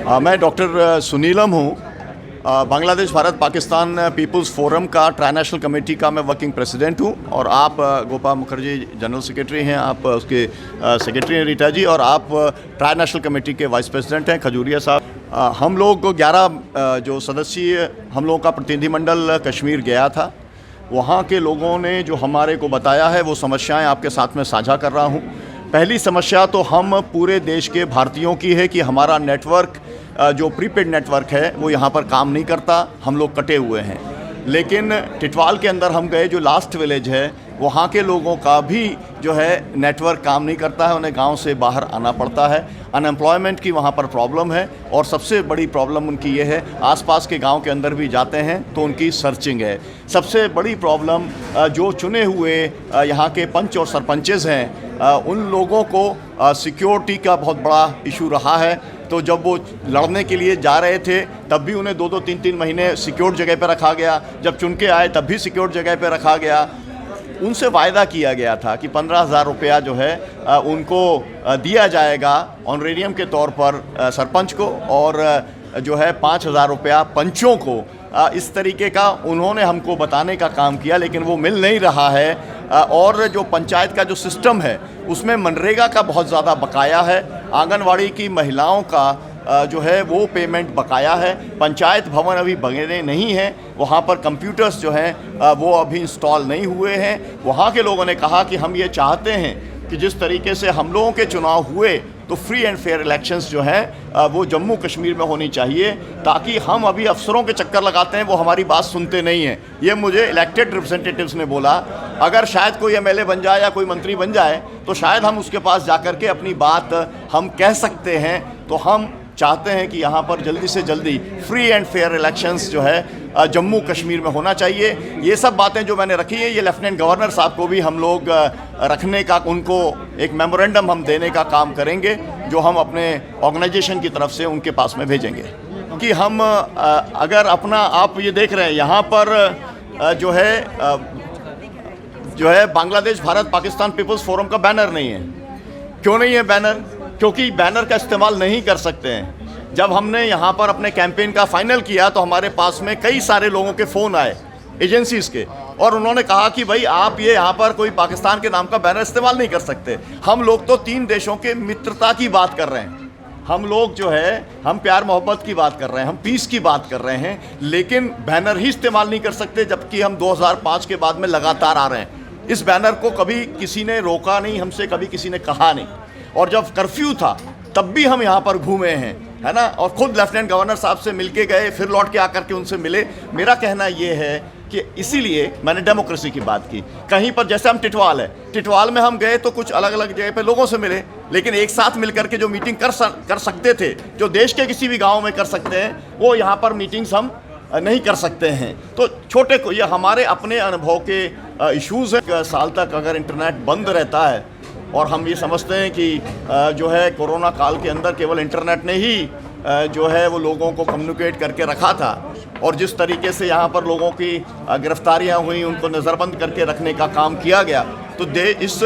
मैं डॉक्टर सुनीलम हूँ। Bangladesh Bharat Pakistan peoples forum का ट्राई नेशनल कमेटी का मैं वर्किंग प्रेसिडेंट हूँ और आप गोपाल मुखर्जी जनरल सेक्रेटरी हैं, आप उसके सेक्रेटरी हैं रीटा जी, और आप ट्राई नेशनल कमेटी के वाइस प्रेसिडेंट हैं खजूरिया साहब। हम लोग 11 जो सदस्यीय हम लोगों का प्रतिनिधिमंडल कश्मीर गया था। वहाँ के लोगों ने जो हमारे को बताया है वो समस्याएं आपके साथ में साझा कर रहा हूँ। पहली समस्या तो हम पूरे देश के भारतीयों की है कि हमारा नेटवर्क जो प्रीपेड नेटवर्क है वो यहाँ पर काम नहीं करता, हम लोग कटे हुए हैं। लेकिन टिटवाल के अंदर हम गए, जो लास्ट विलेज है वहाँ के लोगों का भी जो है नेटवर्क काम नहीं करता है, उन्हें गांव से बाहर आना पड़ता है। अनएम्प्लॉयमेंट की वहाँ पर प्रॉब्लम है और सबसे बड़ी प्रॉब्लम उनकी ये है, आसपास के गांव के अंदर भी जाते हैं तो उनकी सर्चिंग है। सबसे बड़ी प्रॉब्लम जो चुने हुए यहाँ के पंच और सरपंचेस हैं उन लोगों को सिक्योरिटी का बहुत बड़ा इशू रहा है। तो जब वो लड़ने के लिए जा रहे थे तब भी उन्हें 2-2, 3-3 महीने सिक्योर जगह पर रखा गया, जब चुन के आए तब भी सिक्योर जगह पर रखा गया। उनसे वायदा किया गया था कि 15,000 रुपया जो है उनको दिया जाएगा ऑनरेरियम के तौर पर सरपंच को, और जो है 5,000 रुपया पंचों को। इस तरीके का उन्होंने हमको बताने का काम किया, लेकिन वो मिल नहीं रहा है। और जो पंचायत का जो सिस्टम है उसमें मनरेगा का बहुत ज़्यादा बकाया है, आंगनवाड़ी की महिलाओं का जो है वो पेमेंट बकाया है। पंचायत भवन अभी बने नहीं हैं, वहाँ पर कंप्यूटर्स जो हैं वो अभी इंस्टॉल नहीं हुए हैं। वहाँ के लोगों ने कहा कि हम ये चाहते हैं कि जिस तरीके से हम लोगों के चुनाव हुए तो फ्री एंड फेयर इलेक्शंस जो हैं वो जम्मू कश्मीर में होनी चाहिए, ताकि हम अभी अफसरों के चक्कर लगाते हैं वो हमारी बात सुनते नहीं हैं। ये मुझे इलेक्टेड रिप्रेजेंटेटिव्स ने बोला। अगर शायद कोई एमएलए बन जाए या कोई मंत्री बन जाए तो शायद हम उसके पास जाकर के अपनी बात हम कह सकते हैं। तो हम चाहते हैं कि यहाँ पर जल्दी से जल्दी फ्री एंड फेयर इलेक्शंस जो है जम्मू कश्मीर में होना चाहिए। ये सब बातें जो मैंने रखी है ये लेफ्टिनेंट गवर्नर साहब को भी हम लोग रखने का, उनको एक मेमोरेंडम हम देने का काम करेंगे जो हम अपने ऑर्गेनाइजेशन की तरफ से उनके पास में भेजेंगे। कि हम अगर अपना, आप ये देख रहे हैं यहाँ पर जो है बांग्लादेश भारत पाकिस्तान पीपल्स फोरम का बैनर नहीं है। क्यों नहीं है बैनर? क्योंकि बैनर का इस्तेमाल नहीं कर सकते हैं। जब हमने यहाँ पर अपने कैंपेन का फाइनल किया तो हमारे पास में कई सारे लोगों के फ़ोन आए एजेंसीज़ के, और उन्होंने कहा कि भाई आप ये यहाँ पर कोई पाकिस्तान के नाम का बैनर इस्तेमाल नहीं कर सकते। हम लोग तो 3 देशों के मित्रता की बात कर रहे हैं, हम लोग जो है हम प्यार मोहब्बत की बात कर रहे हैं, हम पीस की बात कर रहे हैं, लेकिन बैनर ही इस्तेमाल नहीं कर सकते, जबकि हम 2005 के बाद में लगातार आ रहे हैं। इस बैनर को कभी किसी ने रोका नहीं हमसे, कभी किसी ने कहा नहीं। और जब कर्फ्यू था तब भी हम यहाँ पर घूमे हैं, है ना, और खुद लेफ्टिनेंट गवर्नर साहब से मिलके गए, फिर लौट के आकर के उनसे मिले। मेरा कहना ये है कि इसीलिए मैंने डेमोक्रेसी की बात की। कहीं पर जैसे हम टिटवाल है, टिटवाल में हम गए तो कुछ अलग अलग जगह पे लोगों से मिले, लेकिन एक साथ मिलकर के जो मीटिंग कर सकते थे, जो देश के किसी भी गाँव में कर सकते हैं, वो यहाँ पर मीटिंग्स हम नहीं कर सकते हैं। तो छोटे को ये हमारे अपने अनुभव के इश्यूज़ हैं। साल तक अगर इंटरनेट बंद रहता है, और हम ये समझते हैं कि जो है कोरोना काल के अंदर केवल इंटरनेट ने ही जो है वो लोगों को कम्युनिकेट करके रखा था, और जिस तरीके से यहाँ पर लोगों की गिरफ्तारियाँ हुई, उनको नज़रबंद करके रखने का काम किया गया, तो इस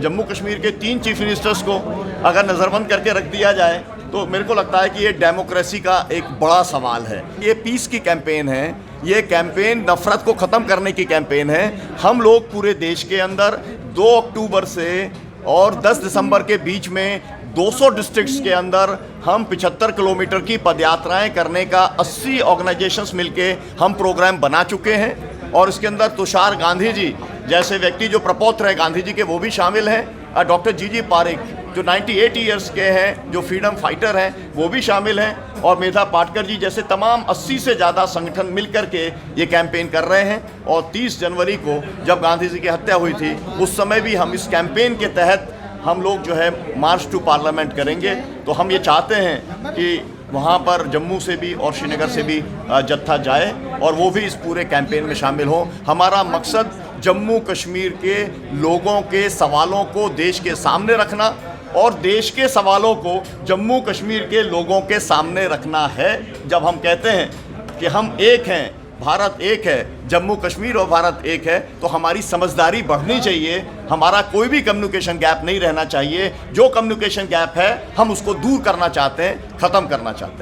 जम्मू कश्मीर के 3 चीफ मिनिस्टर्स को अगर नज़रबंद करके रख दिया जाए तो मेरे को लगता है कि ये डेमोक्रेसी का एक बड़ा सवाल है। ये पीस की कैंपेन है, ये कैंपेन नफ़रत को ख़त्म करने की कैंपेन है। हम लोग पूरे देश के अंदर 2 अक्टूबर से और 10 दिसंबर के बीच में 200 डिस्ट्रिक्ट्स के अंदर हम 75 किलोमीटर की पदयात्राएं करने का 80 ऑर्गेनाइजेशंस मिलके हम प्रोग्राम बना चुके हैं। और इसके अंदर तुषार गांधी जी जैसे व्यक्ति जो प्रपौत्र हैं गांधी जी के, वो भी शामिल हैं। डॉक्टर जी पारिक जो 98 ईयर्स के हैं, जो फ्रीडम फाइटर हैं, वो भी शामिल हैं। और मेधा पाटकर जी जैसे तमाम 80 से ज़्यादा संगठन मिलकर के ये कैंपेन कर रहे हैं। और 30 जनवरी को जब गांधी जी की हत्या हुई थी, उस समय भी हम इस कैंपेन के तहत हम लोग जो है मार्च टू पार्लियामेंट करेंगे। तो हम ये चाहते हैं कि वहाँ पर जम्मू से भी और श्रीनगर से भी जत्था जाए और वो भी इस पूरे कैंपेन में शामिल हों। हमारा मकसद जम्मू कश्मीर के लोगों के सवालों को देश के सामने रखना और देश के सवालों को जम्मू कश्मीर के लोगों के सामने रखना है। जब हम कहते हैं कि हम एक हैं, भारत एक है, जम्मू कश्मीर और भारत एक है, तो हमारी समझदारी बढ़नी चाहिए। हमारा कोई भी कम्युनिकेशन गैप नहीं रहना चाहिए। जो कम्युनिकेशन गैप है हम उसको दूर करना चाहते हैं, ख़त्म करना चाहते हैं।